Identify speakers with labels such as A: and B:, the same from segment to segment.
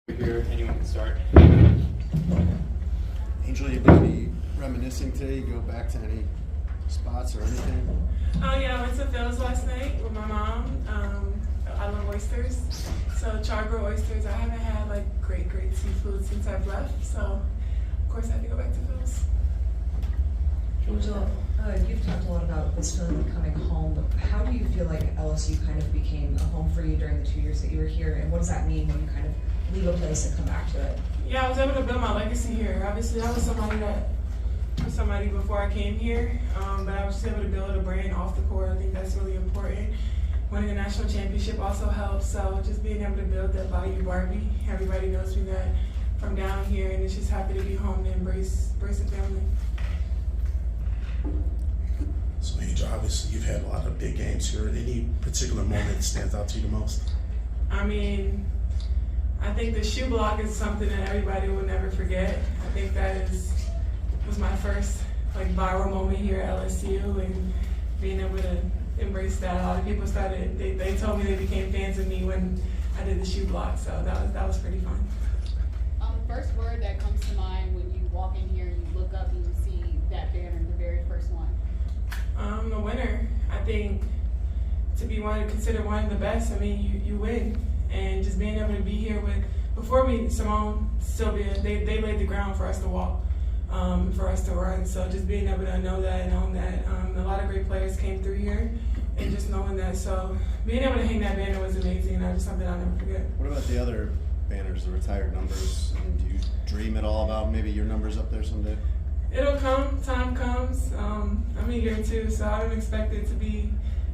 A: Here, anyone can start.
B: Angel, you going to be reminiscing today? You go back to any spots or anything?
C: Oh yeah, I went to Phil's last night with my mom. I love oysters, so char-grilled oysters. I haven't had like great seafood since I've left, so of course I have to go back to Phil's.
D: Angel, you've talked a lot about this feeling of coming home, but how do you feel like LSU kind of became a home for you during the 2 years that you were here, and what does that mean when you kind of leave a place and come back to it?
C: Yeah, I was able to build my legacy here. Obviously, I was somebody before I came here, but I was just able to build a brand off the court. I think that's really important. Winning a national championship also helps, so just being able to build that Bayou Barbie. Everybody knows me that from down here, and it's just happy to be home and embrace the family.
E: So, Angel, obviously you've had a lot of big games here. Any particular moment that stands out to you the most?
C: I mean, I think the shoe block is something that everybody will never forget. I think that was my first like viral moment here at LSU, and being able to embrace that. A lot of people they told me they became fans of me when I did the shoe block, so that was pretty fun.
F: First word that comes to mind when you walk in here and you look up and you see that banner, the very first one.
C: The winner. I think to be considered one of the best, I mean, you win. And just being able to be here before me, Simone, Sylvia, they laid the ground for us to walk, for us to run. So just being able to know that and own that. A lot of great players came through here, and just knowing that. So being able to hang that banner was amazing, and that was something I'll never forget.
B: What about the other banners, the retired numbers? I mean, do you dream at all about maybe your numbers up there someday?
C: It'll come, time comes. I'm in year 2, so I don't expect it to be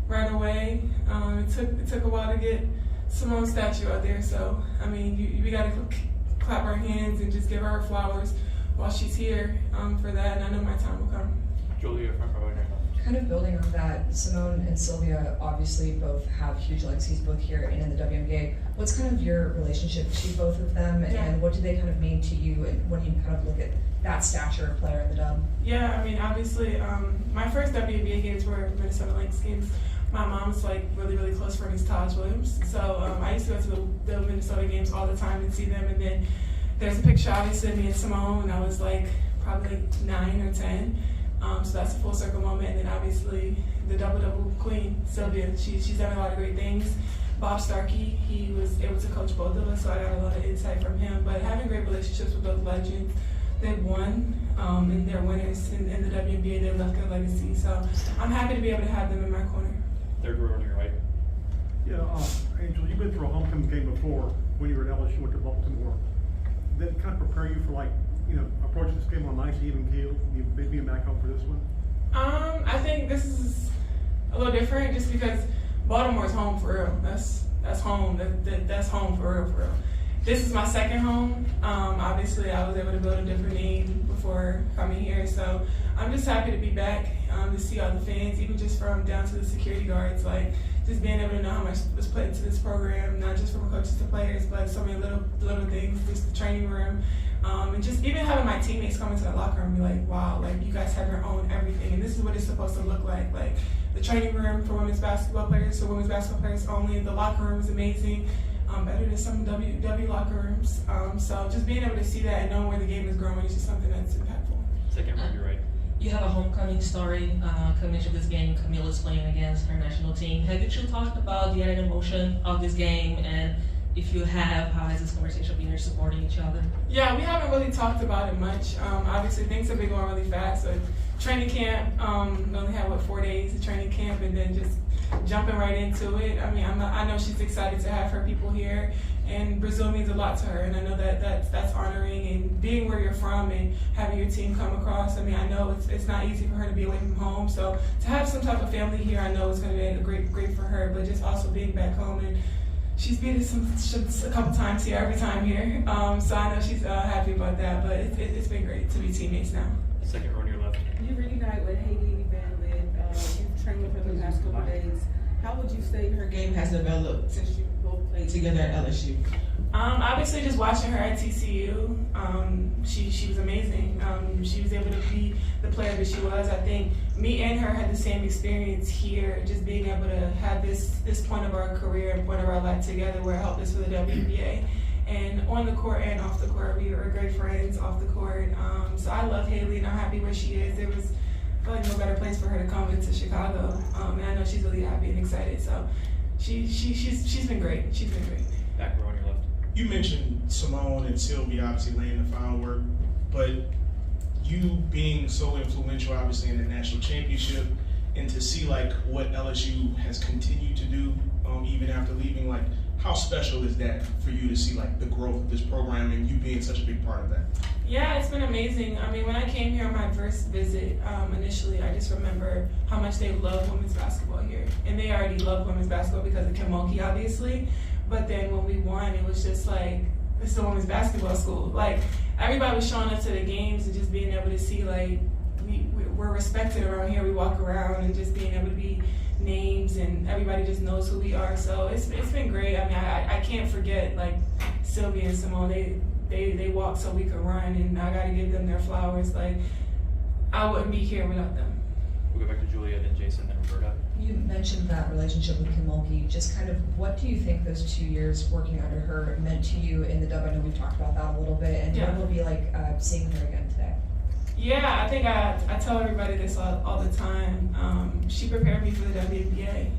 C: right away. It took a while to get Simone's statue out there, so I mean, we got to clap our hands and just give her flowers while she's here for that, and I know my time will come.
A: Julia, front row here.
D: Kind of building on that, Simone and Sylvia obviously both have huge legacies both here and in the WNBA. What's kind of your relationship to both of them, and what do they kind of mean to you, and when you kind of look at that stature of player in the dub?
C: Yeah, I mean, obviously, my first WNBA games were Minnesota Lynx games. My mom's like really close friend is Taj Williams, so I used to go to the Minnesota games all the time and see them. And then there's a picture obviously of me and Simone when I was like probably like 9 or 10. So that's a full circle moment. And then obviously the double queen Sylvia, she's done a lot of great things. Bob Starkey, he was able to coach both of us, so I got a lot of insight from him. But having great relationships with both legends, they've won, and they're winners in the WNBA. They've left their legacy, so I'm happy to be able to have them in my corner.
A: Third row on your right.
G: Yeah, Angel, you've been through a homecoming game before when you were at LSU, went to Baltimore. Did that kind of prepare you for, like, approaching this game on a nice even keel, being back home for this one?
C: I think this is a little different just because Baltimore's home for real. That's home. That's home for real. This is my second home. Obviously, I was able to build a different name before coming here, so I'm just happy to be back, to see all the fans, even just from down to the security guards, like just being able to know how much was put into this program, not just from coaches to players, but so many little things, just the training room, and just even having my teammates come into the locker room and be like, wow, like you guys have your own everything, and this is what it's supposed to look like the training room for women's basketball players, so women's basketball players only, the locker room is amazing. Better than some W locker rooms. So just being able to see that and knowing where the game is growing is just something that's impactful.
A: Second row on your right.
H: You have a homecoming story coming into this game. Camila's playing against her national team. Have you two talked about the added emotion of this game? And if you have, how has this conversation been? You're supporting each other?
C: Yeah, we haven't really talked about it much. Obviously, things have been going really fast. So training camp, we only had 4 days of training camp, and then just jumping right into it. I mean, I know she's excited to have her people here, and Brazil means a lot to her, and I know that's honoring, and being where you're from and having your team come across. I mean, I know it's not easy for her to be away from home, so to have some type of family here, I know is going to be great for her. But just also being back home, and she's been a couple times here, every time here, so I know she's happy about that. But it's been great to be teammates now.
A: Second row on your left.
I: You reunite with Hailey Van Lid. You've trained with her the past couple days. How would you say her game has developed since you both played together at LSU?
C: Obviously, just watching her at TCU, she was amazing. She was able to be the player that she was. I think me and her had the same experience here, just being able to have this point of our career and point of our life together where it helped us for the WNBA. And on the court and off the court, we were great friends off the court. So I love Haley, and I'm happy where she is. I feel like no better place for her to come into Chicago. And I know she's really happy and excited. So she's been great. She's been great.
A: Back row on your left.
J: You mentioned Simone and Sylvia obviously laying the foundation work, but you being so influential obviously in the national championship, and to see like what LSU has continued to do even after leaving, like how special is that for you to see like the growth of this program and you being such a big part of that?
C: Yeah, it's been amazing. I mean, when I came here on my first visit, initially, I just remember how much they love women's basketball here. And they already love women's basketball because of Mulkey, obviously. But then when we won, it was just like, it's a women's basketball school. Like, everybody was showing up to the games and just being able to see, like, we're respected around here. We walk around and just being able to be names, and everybody just knows who we are. So it's been great. I mean, I can't forget, like, Sylvia and Simone. They walk so we could run, and I got to give them their flowers. Like, I wouldn't be here without them.
A: We'll go back to Julia, then Jason, then Roberta.
D: You mentioned that relationship with Kim Mulkey. Just kind of, what do you think those 2 years working under her meant to you in the W? I know we've talked about that a little bit, and what will it be like seeing her again today?
C: Yeah, I think I tell everybody this all the time. She prepared me for the WNBA.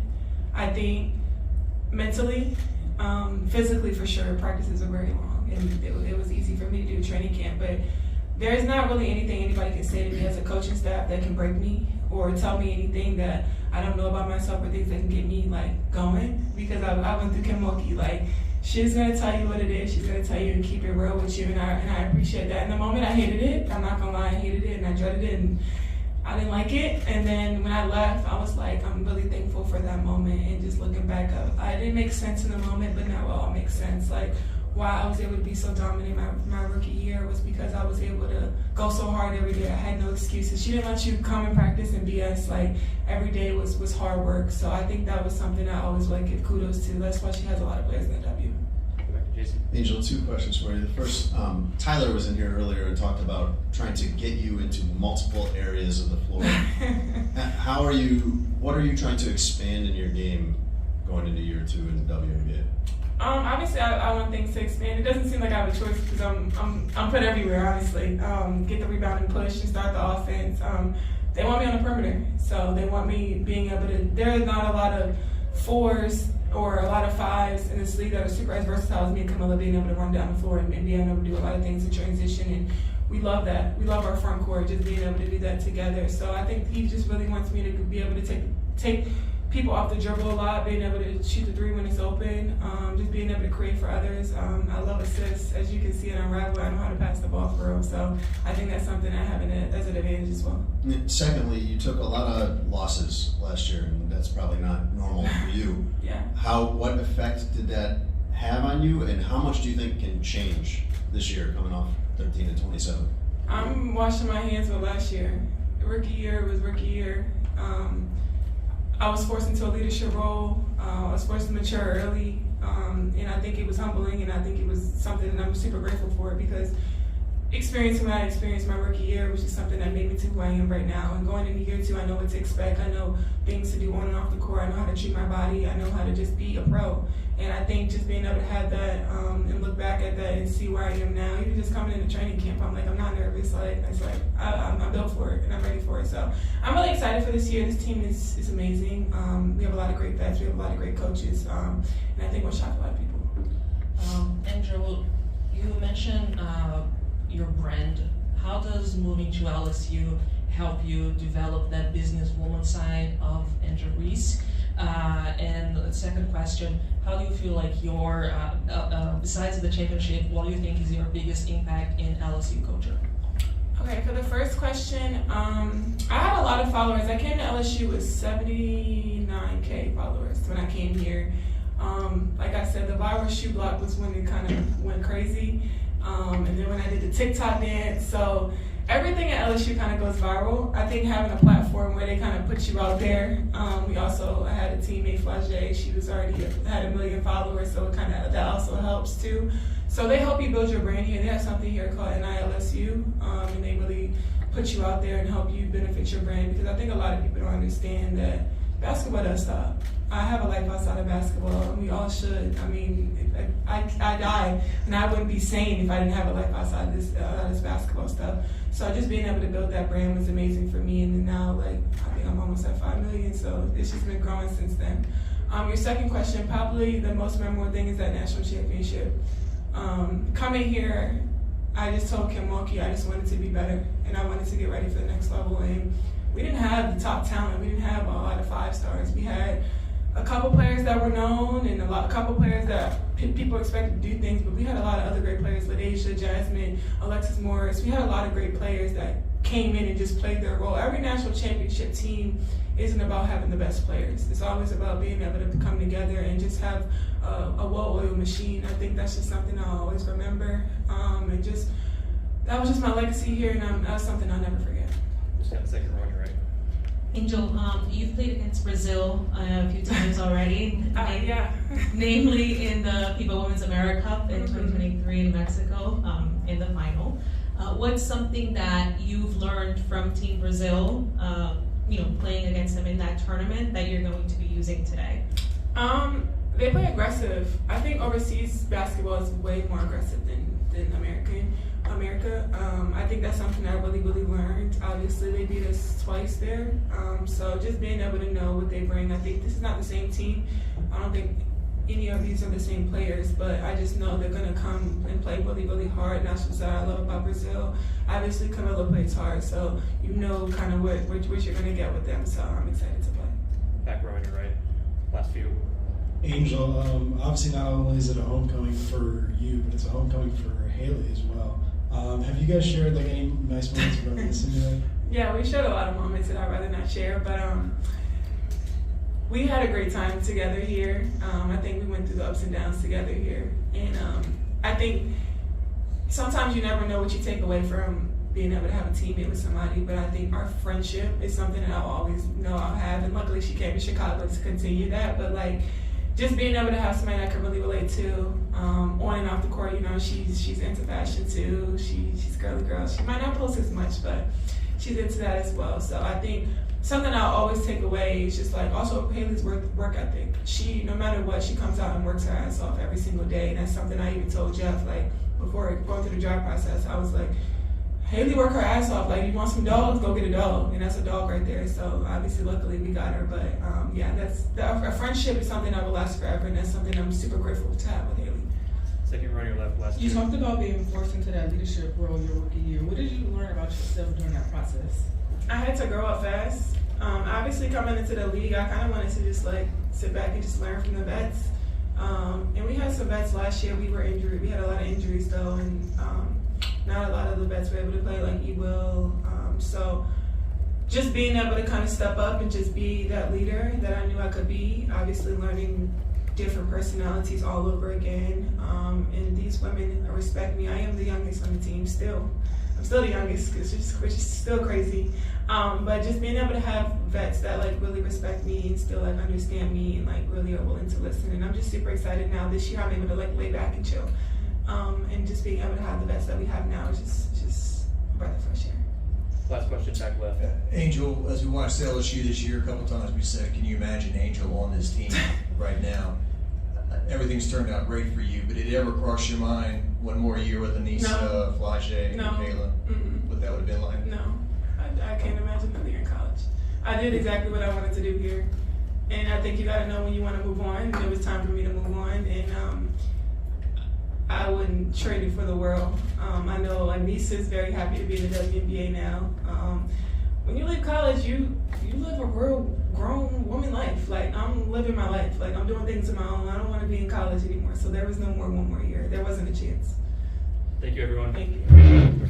C: I think mentally, physically for sure, practices are very long, and it was easy for me to do training camp, but there's not really anything anybody can say to me as a coaching staff that can break me or tell me anything that I don't know about myself or things that can get me like going, because I went through Kim Mulkey. Like, she's gonna tell you what it is. She's gonna tell you and keep it real with you, and I appreciate that. In the moment, I hated it. I'm not gonna lie, I hated it and I dreaded it and I didn't like it. And then when I left, I was like, I'm really thankful for that moment. And just looking back up, I didn't make sense in the moment, but now it all makes sense. Like, why I was able to be so dominant my rookie year was because I was able to go so hard every day. I had no excuses. She didn't let you come and practice and BS. Like, every day was hard work. So I think that was something I always want to give kudos to. That's why she has a lot of players in the W.
A: Go back to Jason.
B: Angel, 2 questions for you. The first, Tyler was in here earlier and talked about trying to get you into multiple areas of the floor. What are you trying to expand in your game going into year 2 in the WNBA?
C: Obviously, I want things to expand. It doesn't seem like I have a choice because I'm put everywhere, honestly. Get the rebound and push and start the offense. They want me on the perimeter, so they want me being able to. There's not a lot of 4s or a lot of 5s in this league that are super as versatile as me and Camilla, being able to run down the floor and being able to do a lot of things in transition. And we love that. We love our front court, just being able to do that together. So I think he just really wants me to be able to take people off the dribble a lot, being able to shoot the 3 when it's open, just being able to create for others. I love assists. As you can see in Unravel, I know how to pass the ball for real. So I think that's something I have as an advantage as well.
B: Secondly, you took a lot of losses last year, and that's probably not normal for you.
C: Yeah.
B: What effect did that have on you, and how much do you think can change this year coming off 13 and 27?
C: I'm washing my hands with last year. Rookie year was rookie year. I was forced into a leadership role. I was forced to mature early, and I think it was humbling, and I think it was something that I'm super grateful for, because experiencing what I experienced my rookie year was just something that made me to who I am right now. And going into year 2, I know what to expect. I know things to do on and off the court. I know how to treat my body. I know how to just be a pro. And I think just being able to have that and look back at that and see where I am now, even just coming into training camp, I'm like, I'm not nervous. Like, it's like I'm built for it and I'm ready for it. So I'm really excited for this year. This team is amazing. We have a lot of great vets. We have a lot of great coaches, and I think we'll shock a lot of people.
H: Andrew, you mentioned your brand. How does moving to LSU help you develop that businesswoman side of Andrew Reese? And the second question, how do you feel like your, besides the championship, what do you think is your biggest impact in LSU culture?
C: Okay, for the first question, I had a lot of followers. I came to LSU with 79K followers when I came here. Like I said, the viral shoe block was when it kind of went crazy. And then when I did the TikTok dance, so everything at LSU kind of goes viral. I think having a platform where they kind of put you out there. We also had a teammate, Flage. She was already had 1 million followers, so it kind of that also helps too. So they help you build your brand here. They have something here called NILSU, and they really put you out there and help you benefit your brand, because I think a lot of people don't understand that basketball does stop. I have a life outside of basketball, and we all should. I mean, I die, and I wouldn't be sane if I didn't have a life outside this basketball stuff. So just being able to build that brand was amazing for me, and then now, like, I think I'm almost at 5 million, so it's just been growing since then. Your second question, probably the most memorable thing is that national championship. Coming here, I just told Kim Mulkey I just wanted to be better, and I wanted to get ready for the next level. And we didn't have the top talent. We didn't have a lot of 5 stars. We had a couple players that were known, and a couple players that people expected to do things. But we had a lot of other great players: LaDacia, Jasmine, Alexis Morris. We had a lot of great players that came in and just played their role. Every national championship team isn't about having the best players. It's always about being able to come together and just have a well-oiled machine. I think that's just something I'll always remember. And just that was just my legacy here, and that's something I'll never forget.
A: Just have a second row on your right.
H: Angel, you've played against Brazil a few times already.
C: Yeah.
H: Namely in the FIBA Women's America Cup in 2023 in Mexico in the final. What's something that you've learned from Team Brazil, playing against them in that tournament that you're going to be using today?
C: They play aggressive. I think overseas basketball is way more aggressive than America. I think that's something I really, really learned. Obviously, they beat us twice there. So just being able to know what they bring. I think this is not the same team. I don't think any of these are the same players, but I just know they're going to come and play really, really hard. And that's what I love about Brazil. Obviously, Camila plays hard, so you know kind of what you're going to get with them. So I'm excited to play.
A: Back row on your right. Last few.
K: Angel, obviously not only is it a homecoming for you, but it's a homecoming for Haley as well. Have you guys shared like any nice moments reminiscing?
C: Yeah, we shared a lot of moments that I'd rather not share, but we had a great time together here. I think we went through the ups and downs together here, and I think sometimes you never know what you take away from being able to have a teammate with somebody, but I think our friendship is something that I'll always know I'll have, and luckily she came to Chicago to continue that, but like, just being able to have somebody I can really relate to, on and off the court, she's into fashion too. She's girly girl. She might not post as much, but she's into that as well. So I think something I'll always take away is just like also Haley's work ethic. She, no matter what, she comes out and works her ass off every single day. And that's something I even told Jeff, like before going through the draft process, I was like, Haley work her ass off. Like, you want some dogs, go get a dog. And that's a dog right there. So obviously, luckily, we got her. But yeah, a friendship is something that will last forever. And that's something I'm super grateful to have with Haley.
A: Second row on your left. Last
I: You
A: two.
I: talked about being forced into that leadership role your rookie year. What did you learn about yourself during that process?
C: I had to grow up fast. Obviously, coming into the league, I kind of wanted to just like sit back and just learn from the vets. And we had some vets last year. We were injured. We had a lot of injuries though, and not a lot of the vets were able to play like E-Will. So just being able to kind of step up and just be that leader that I knew I could be. Obviously, learning different personalities all over again. And these women respect me. I am the youngest on the team still. I'm still the youngest, which is still crazy. But just being able to have vets that like really respect me and still like understand me and like really are willing to listen. And I'm just super excited now. This year I'm able to like lay back and chill. And just being able to have the vets that we have now is just a breath of fresh air.
A: Last question, back left.
B: Angel, as we watched LSU this year, a couple times we said, can you imagine Angel on this team right now? Everything's turned out great for you, but did it ever cross your mind one more year with Anissa, Flage,
C: No.
B: and Kayla? What that would have been like?
C: No, I can't imagine another year in college. I did exactly what I wanted to do here. And I think you gotta know when you wanna move on. And it was time for me to move on. And I wouldn't trade it for the world. I know Reese is very happy to be in the WNBA now. When you leave college, you live a real grown woman life. Like, I'm living my life. Like, I'm doing things on my own. I don't want to be in college anymore. So there was no more one more year. There wasn't a chance.
A: Thank you, everyone.
C: Thank you.